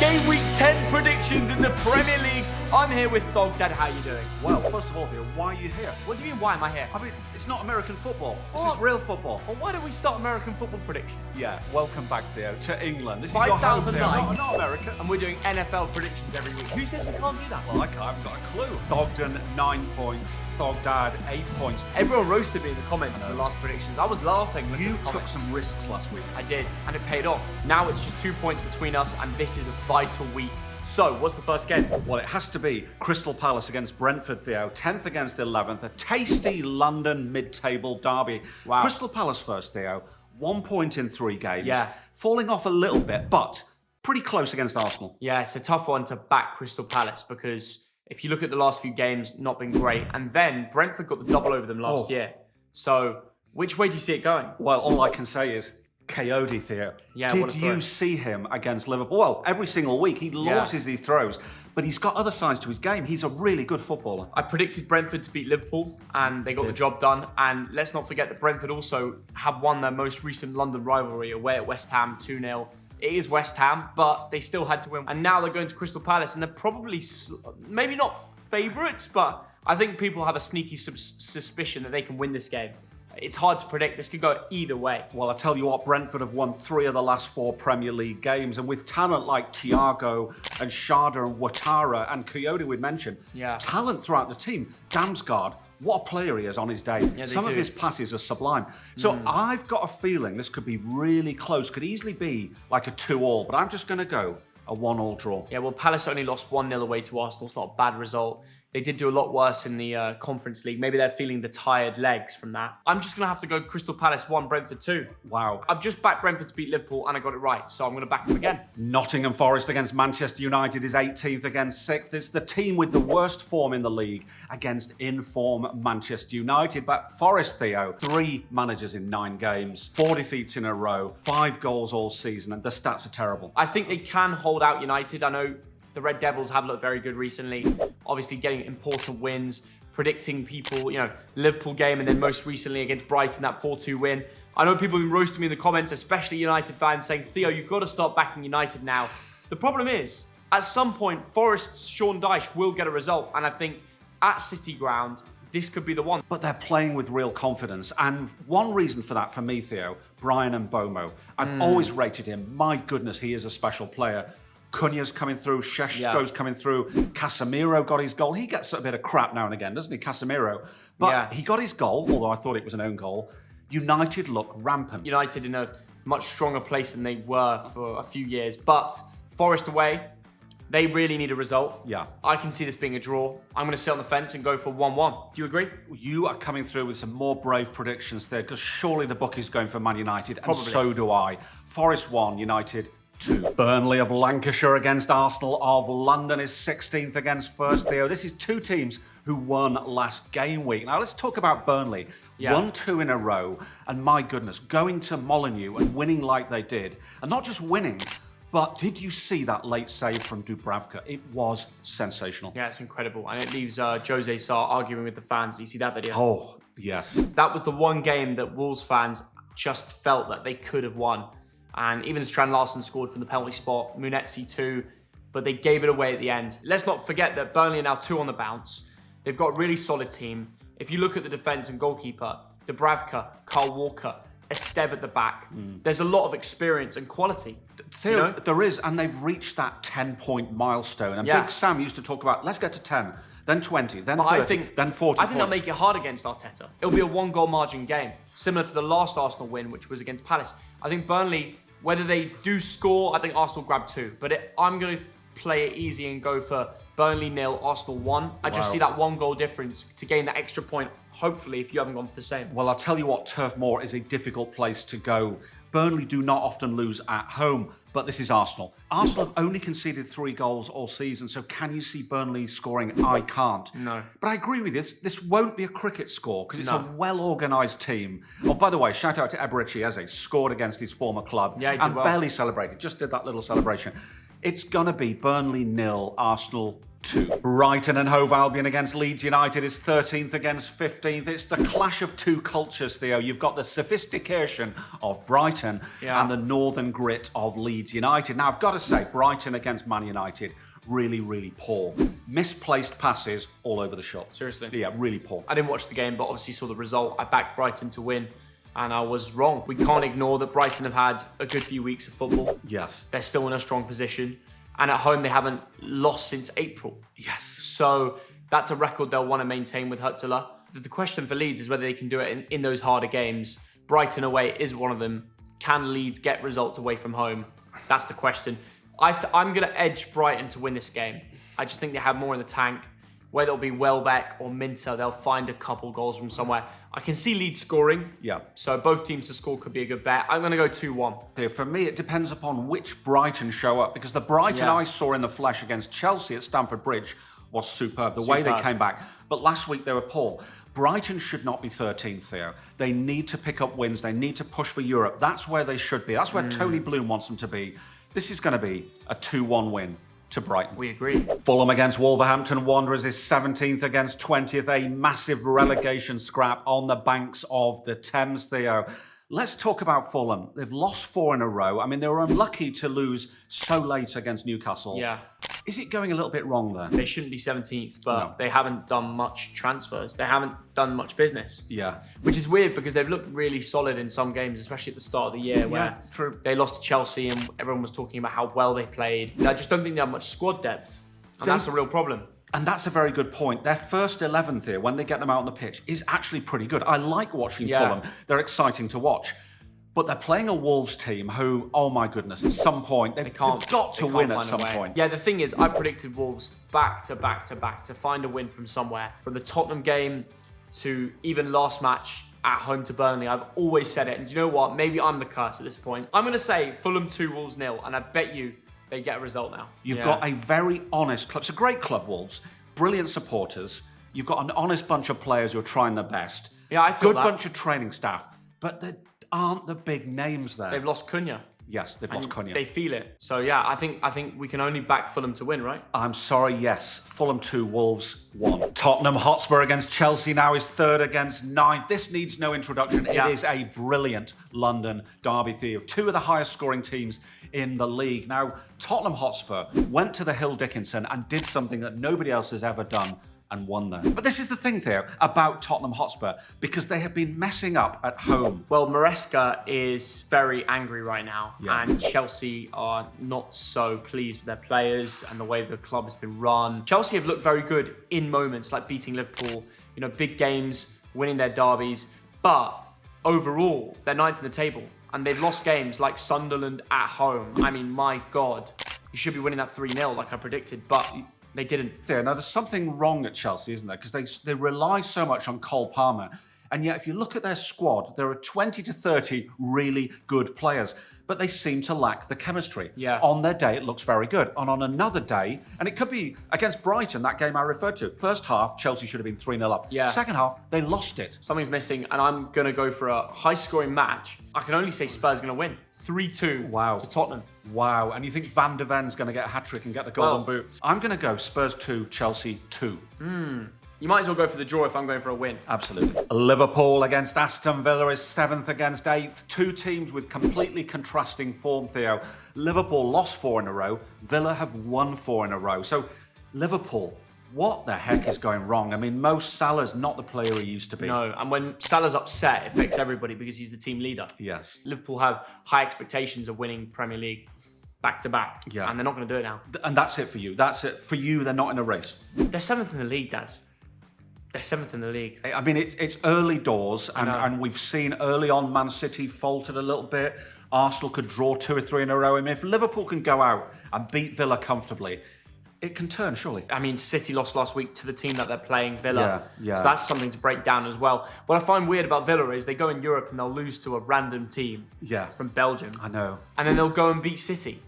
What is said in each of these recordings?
Game Week 10 predictions in the Premier League. I'm here with Thogden. How are you doing? Well, first of all, Theo, why are you here? What do you mean, why am I here? I mean, it's not American football. This What? is real football. Well, why don't we start American football predictions? Yeah, welcome back, Theo, to England. This is your home, 5,000 Theo, likes. not America. And we're doing NFL predictions every week. Who says we can't do that? Well, I haven't got a clue. Thogden, 9 points. Thogdad, 8 points. Everyone roasted me in the comments in the last predictions. I was laughing. looking You at the took comments. some risks last week. I did, and it paid off. Now it's just 2 points between us, and this is a vital week. So, what's the first game? Well, it has to be Crystal Palace against Brentford, Theo. 10th against 11th. A tasty London mid-table derby. Wow. Crystal Palace first, Theo. 1 point in 3 games. Yeah. Falling off a little bit, but pretty close against Arsenal. Yeah, it's a tough one to back Crystal Palace because if you look at the last few games, not been great. And then Brentford got the double over them last year. So, which way do you see it going? Well, all I can say is Coyote, Theo. Yeah, what a Did throw. you see him against Liverpool? Well, every single week he launches these throws, but he's got other sides to his game. He's a really good footballer. I predicted Brentford to beat Liverpool, and they got the job done. And let's not forget that Brentford also have won their most recent London rivalry away at West Ham 2-0. It is West Ham, but they still had to win. And now they're going to Crystal Palace, and they're probably, maybe not favourites, but I think people have a sneaky suspicion that they can win this game. It's hard to predict. This could go either way. Well, I tell you what, Brentford have won 3 of the last 4 Premier League games, and with talent like Thiago and Sharda and Ouattara and Coyote we mentioned, talent throughout the team. Damsgaard, what a player he is on his day. Some of his passes are sublime. So I've got a feeling this could be really close. Could easily be like a 2-2, but I'm just going to go a 1-1 draw. Yeah, well, Palace only lost 1-0 away to Arsenal. It's not a bad result. They did do a lot worse in the Conference League. Maybe they're feeling the tired legs from that. I'm just going to have to go Crystal Palace 1, Brentford 2. Wow. I've just backed Brentford to beat Liverpool and I got it right, so I'm going to back them again. Nottingham Forest against Manchester United is 18th against 6th. It's the team with the worst form in the league against in-form Manchester United. But Forest, Theo, 3 managers in 9 games, 4 defeats in a row, 5 goals all season, and the stats are terrible. I think they can hold out United. I know the Red Devils have looked very good recently. Obviously getting important wins, predicting people, Liverpool game, and then most recently against Brighton, that 4-2 win. I know people have been roasting me in the comments, especially United fans, saying, Theo, you've got to start backing United now. The problem is, at some point, Forest's Sean Dyche will get a result, and I think at City Ground, this could be the one. But they're playing with real confidence. And one reason for that, for me, Theo, Brian Mbomo. I've always rated him. My goodness, he is a special player. Cunha's coming through, Šeško's coming through, Casemiro got his goal. He gets a bit of crap now and again, doesn't he, Casemiro? But he got his goal, although I thought it was an own goal. United look rampant. United in a much stronger place than they were for a few years. But Forest away, they really need a result. Yeah. I can see this being a draw. I'm going to sit on the fence and go for 1-1. Do you agree? You are coming through with some more brave predictions there, because surely the book is going for Man United, Probably. and so do I. Forest 1, United 2. Burnley of Lancashire against Arsenal of London is 16th against 1st, Theo. This is 2 teams who won last game week. Now let's talk about Burnley. 1-2 in a row, and my goodness, going to Molineux and winning like they did. And not just winning, but did you see that late save from Dubravka? It was sensational. Yeah, it's incredible. And it leaves Jose Sarr arguing with the fans. Do you see that video? Oh, yes. That was the one game that Wolves fans just felt that they could have won. And even Strand Larsen scored from the penalty spot, Munetsi too, but they gave it away at the end. Let's not forget that Burnley are now 2 on the bounce. They've got a really solid team. If you look at the defence and goalkeeper, Dubravka, Kyle Walker, Esteve at the back, there's a lot of experience and quality. Theo, there is, and they've reached that 10-point milestone. And Big Sam used to talk about, let's get to 10, then 20, then 30, then 40 I think they'll make it hard against Arteta. It'll be a 1-goal margin game, similar to the last Arsenal win, which was against Palace. I think Burnley, whether they do score, I think Arsenal grab 2. But I'm going to play it easy and go for Burnley 0, Arsenal 1. I just see that 1-goal difference to gain that extra point, hopefully, if you haven't gone for the same. Well, I'll tell you what, Turf Moor is a difficult place to go. Burnley do not often lose at home, but this is Arsenal. Arsenal have only conceded 3 goals all season, so can you see Burnley scoring? I can't. No. But I agree with you, this won't be a cricket score, because it's a well-organised team. Oh, by the way, shout out to Eberechi Eze, scored against his former club, Yeah, he did and well. barely celebrated, just did that little celebration. It's going to be Burnley 0, Arsenal 2. Brighton and Hove Albion against Leeds United is 13th against 15th. It's the clash of two cultures, Theo. You've got the sophistication of Brighton and the northern grit of Leeds United. Now, I've got to say, Brighton against Man United, really, really poor. Misplaced passes all over the shot. Seriously? Yeah, really poor. I didn't watch the game, but obviously saw the result. I backed Brighton to win, and I was wrong. We can't ignore that Brighton have had a good few weeks of football. Yes. They're still in a strong position. And at home, they haven't lost since April. Yes. So that's a record they'll want to maintain with Hutzler. The question for Leeds is whether they can do it in those harder games. Brighton away is one of them. Can Leeds get results away from home? That's the question. I'm going to edge Brighton to win this game. I just think they have more in the tank. Whether it'll be Welbeck or Minter, they'll find a couple goals from somewhere. I can see Leeds scoring. Yeah. So both teams to score could be a good bet. I'm going to go 2-1. For me, it depends upon which Brighton show up, because the Brighton I saw in the flesh against Chelsea at Stamford Bridge was superb. The way they came back. But last week they were poor. Brighton should not be 13th, Theo. They need to pick up wins. They need to push for Europe. That's where they should be. That's where Tony Bloom wants them to be. This is going to be a 2-1 win to Brighton. We agree. Fulham against Wolverhampton Wanderers is 17th against 20th. A massive relegation scrap on the banks of the Thames, Theo. Let's talk about Fulham. They've lost 4 in a row. I mean, they were unlucky to lose so late against Newcastle. Yeah. Is it going a little bit wrong there? They shouldn't be 17th, but they haven't done much transfers. They haven't done much business. Yeah. Which is weird because they've looked really solid in some games, especially at the start of the year where true. They lost to Chelsea and everyone was talking about how well they played. I just don't think they have much squad depth. And that's a real problem. And that's a very good point. Their first 11 here, when they get them out on the pitch, is actually pretty good. I like watching Fulham. They're exciting to watch. But they're playing a Wolves team who, oh my goodness, at some point, they've got to win at some point. Yeah, the thing is, I predicted Wolves back to back to back to find a win from somewhere. From the Tottenham game to even last match at home to Burnley, I've always said it. And do you know what? Maybe I'm the curse at this point. I'm going to say Fulham 2, Wolves 0, and I bet you they get a result now. You've got a very honest club. It's a great club, Wolves. Brilliant supporters. You've got an honest bunch of players who are trying their best. Yeah, I feel Good bunch of training staff. But there aren't the big names there. They've lost Cunha. Yes, they've lost Cunha. They feel it. So yeah, I think we can only back Fulham to win, right? I'm sorry, yes. Fulham 2, Wolves 1. Tottenham Hotspur against Chelsea now is 3rd against 9th. This needs no introduction. It is a brilliant London derby, Theo. 2 of the highest scoring teams in the league. Now, Tottenham Hotspur went to the Hill Dickinson and did something that nobody else has ever done, and won there. But this is the thing, Theo, about Tottenham Hotspur, because they have been messing up at home. Well, Maresca is very angry right now, and Chelsea are not so pleased with their players and the way the club has been run. Chelsea have looked very good in moments, like beating Liverpool, big games, winning their derbies, but overall, they're 9th in the table, and they've lost games like Sunderland at home. I mean, my God, you should be winning that 3-0 like I predicted, but they didn't. Yeah, now there's something wrong at Chelsea, isn't there? Because they rely so much on Cole Palmer. And yet, if you look at their squad, there are 20 to 30 really good players. But they seem to lack the chemistry. Yeah. On their day, it looks very good. And on another day, and it could be against Brighton, that game I referred to. First half, Chelsea should have been 3-0 up. Yeah. Second half, they lost it. Something's missing, and I'm going to go for a high-scoring match. I can only say Spurs going to win. 3-2 to Tottenham. Wow. And you think Van de Ven's going to get a hat-trick and get the golden boot? I'm going to go Spurs 2, Chelsea 2. You might as well go for the draw if I'm going for a win. Absolutely. Liverpool against Aston Villa is 7th against 8th. 2 teams with completely contrasting form, Theo. Liverpool lost 4 in a row. Villa have won 4 in a row. So, Liverpool, what the heck is going wrong? I mean, Mo Salah's not the player he used to be. No, and when Salah's upset, it affects everybody because he's the team leader. Yes. Liverpool have high expectations of winning Premier League back-to-back, and they're not going to do it now. And that's it for you. That's it. For you, they're not in a race. They're 7th in the league, Dad. They're 7th in the league. I mean, it's early doors, and we've seen early on Man City faltered a little bit. Arsenal could draw 2 or 3 in a row. I mean, if Liverpool can go out and beat Villa comfortably, it can turn, surely. I mean, City lost last week to the team that they're playing, Villa. Yeah. So that's something to break down as well. What I find weird about Villa is they go in Europe and they'll lose to a random team from Belgium. I know. And then they'll go and beat City.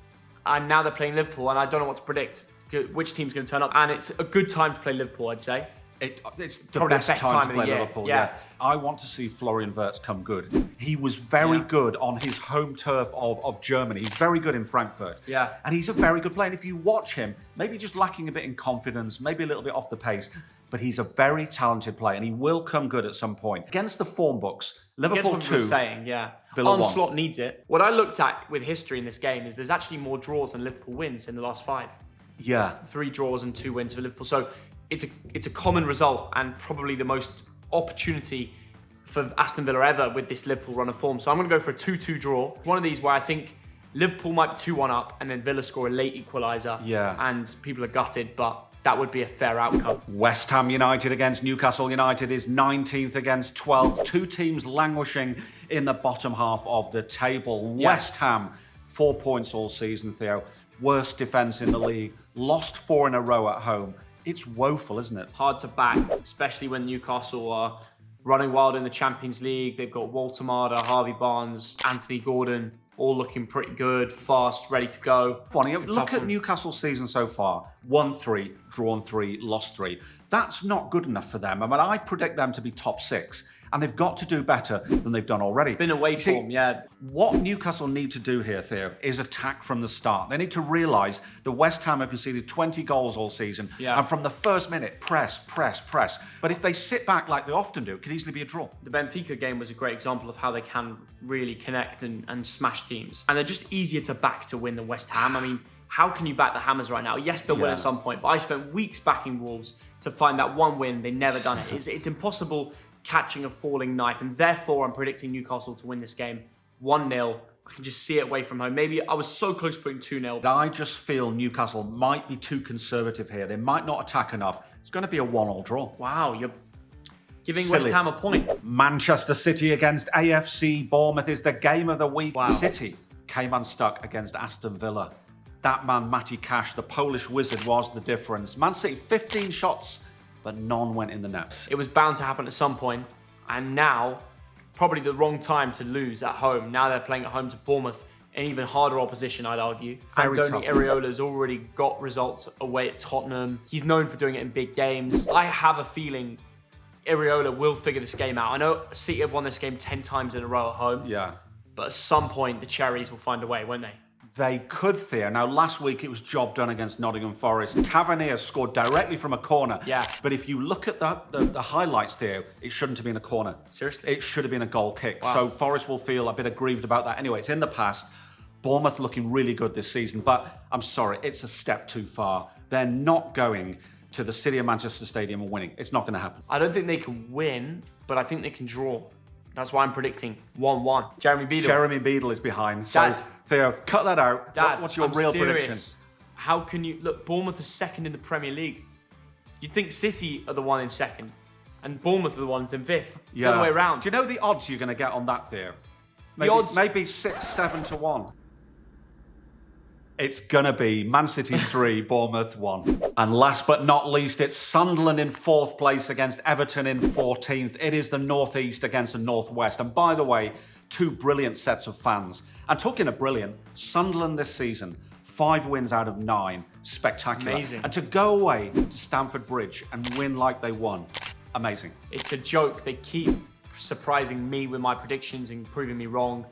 And now they're playing Liverpool, and I don't know what to predict. Which team's going to turn up. And it's a good time to play Liverpool, I'd say. It's the Probably best the best time time to of play the year. Liverpool. Yeah. I want to see Florian Wirtz come good. He was very good on his home turf of Germany. He's very good in Frankfurt. Yeah. And he's a very good player. And if you watch him, maybe just lacking a bit in confidence, maybe a little bit off the pace, but he's a very talented player and he will come good at some point. Against the form books, Liverpool 2. Saying, yeah. Villa 1. Onslaught needs it. What I looked at with history in this game is there's actually more draws than Liverpool wins in the last 5. Yeah. 3 draws and 2 wins for Liverpool. So it's a common result and probably the most opportunity for Aston Villa ever with this Liverpool run of form. So I'm going to go for a 2-2 draw. One of these where I think Liverpool might be 2-1 up and then Villa score a late equaliser. Yeah. And people are gutted, but that would be a fair outcome. West Ham United against Newcastle United is 19th against 12th. 2 teams languishing in the bottom half of the table. Yeah. West Ham, 4 points all season, Theo. Worst defence in the league. Lost 4 in a row at home. It's woeful, isn't it? Hard to back, especially when Newcastle are running wild in the Champions League. They've got Walter Marder, Harvey Barnes, Anthony Gordon, all looking pretty good, fast, ready to go. Funny, look at Newcastle's season so far. Won 3, drawn 3, lost 3. That's not good enough for them. I mean, I predict them to be top 6. And they've got to do better than they've done already. It's been away form, yeah. What Newcastle need to do here, Theo, is attack from the start. They need to realise that West Ham have conceded 20 goals all season. Yeah. And from the first minute, press. But if they sit back like they often do, it could easily be a draw. The Benfica game was a great example of how they can really connect and smash teams. And they're just easier to back to win than West Ham. I mean, how can you back the Hammers right now? Yes, they'll win at some point, but I spent weeks backing Wolves to find that one win. They've never done it. It's impossible catching a falling knife, and therefore I'm predicting Newcastle to win this game 1-0. I can just see it away from home. Maybe I was so close to putting 2-0. I just feel Newcastle might be too conservative here. They might not attack enough. It's going to be a 1-1 draw. Wow, you're giving Silly. West Ham a point. Manchester City against AFC Bournemouth is the game of the week. Wow. City came unstuck against Aston Villa. That man, Matty Cash, the Polish wizard, was the difference. Man City, 15 shots, but none went in the net. It was bound to happen at some point, and now, probably the wrong time to lose at home. Now they're playing at home to Bournemouth, an even harder opposition, I'd argue. Very Andoni tough. Iraola's already got results away at Tottenham. He's known for doing it in big games. I have a feeling Iraola will figure this game out. I know City have won this game 10 times in a row at home, Yeah. but at some point the Cherries will find a way, won't they? They could, Theo. Now, last week it was job done against Nottingham Forest. Tavernier scored directly from a corner. Yeah. But if you look at the highlights, Theo, it shouldn't have been a corner. Seriously? It should have been a goal kick. Wow. So Forest will feel a bit aggrieved about that. Anyway, it's in the past. Bournemouth looking really good this season. But I'm sorry, it's a step too far. They're not going to the City of Manchester Stadium and winning. It's not going to happen. I don't think they can win, but I think they can draw. That's why I'm predicting 1-1. Jeremy Beadle. Jeremy Beadle is behind. So, Dad. Theo, cut that out. Dad, What's your I'm real serious. prediction? How can you... Look, Bournemouth is second in the Premier League. You'd think City are the one in second, and Bournemouth are the ones in fifth. It's the other way around. Do you know the odds you're going to get on that, Theo? Odds? Maybe 6-7 to 1. It's going to be Man City 3, Bournemouth 1. And last but not least, it's Sunderland in 4th place against Everton in 14th. It is the North East against the North West. And by the way, 2 brilliant sets of fans. And talking of brilliant, Sunderland this season, 5 wins out of 9. Spectacular. Amazing. And to go away to Stamford Bridge and win like they won, amazing. It's a joke. They keep surprising me with my predictions and proving me wrong.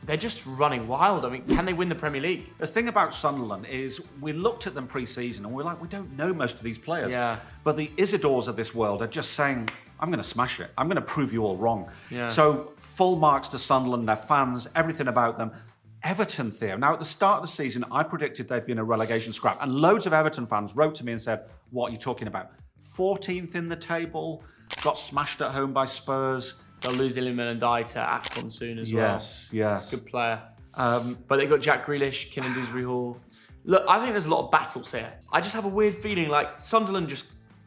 They're just running wild. I mean, can they win the Premier League? The thing about Sunderland is we looked at them pre-season and we're like, we don't know most of these players. Yeah. But the Isidores of this world are just saying, I'm going to smash it. I'm going to prove you all wrong. Yeah. So full marks to Sunderland, their fans, everything about them. Everton, Theo. Now, at the start of the season, I predicted they'd be in a relegation scrap. And loads of Everton fans wrote to me and said, what are you talking about? 14th in the table, got smashed at home by Spurs. They'll lose Iliman Ndiaye to AFCON soon as well. Yes. Good player. But they've got Jack Grealish, Keenan Dewsbury Hall. Look, I think there's a lot of battles here. I just have a weird feeling like Sunderland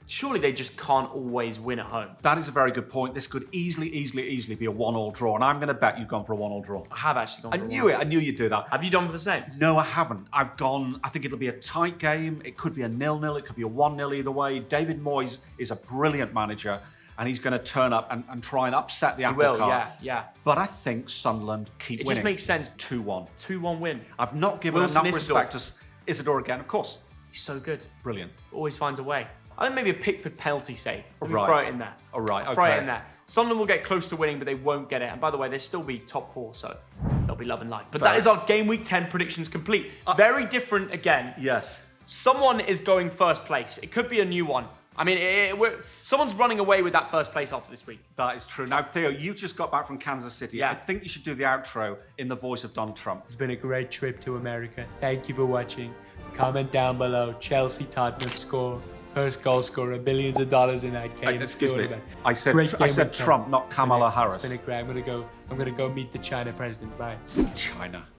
surely they just can't always win at home. That is a very good point. This could easily be a 1-1 draw. And I'm going to bet you've gone for a 1-1 draw. I have actually gone for I a knew 1-1. it. I knew you'd do that. Have you done for the same? No, I haven't. I've gone, I think it'll be a tight game. It could be a 0-0. It could be a 1-0 either way. David Moyes is a brilliant manager and he's going to turn up and try and upset the apple cart. Yeah. But I think Sunderland keep winning. It just makes sense. 2-1. 2-1 win. I've not given Wilson enough Isidore. respect to Isidore again, of course. He's so good. Brilliant. Always finds a way. I think maybe a Pickford penalty save. Let me Right. throw it in there. All right, Throw it okay. in there. Sunderland will get close to winning, but they won't get it. And by the way, they'll still be top 4, so they'll be loving life. But Fair. that is our game week 10 predictions complete. Very different again. Yes. Someone is going first place. It could be a new one. I mean, someone's running away with that first place after this week. That is true. Now, Theo, you just got back from Kansas City. Yeah. I think you should do the outro in the voice of Donald Trump. It's been a great trip to America. Thank you for watching. Comment down below. Chelsea, Tottenham score. First goal scorer, billions of dollars in that game. Excuse me. Story, I said Great game with Trump, not Kamala Harris. It's been a great. I'm gonna go meet the China president. Bye. China.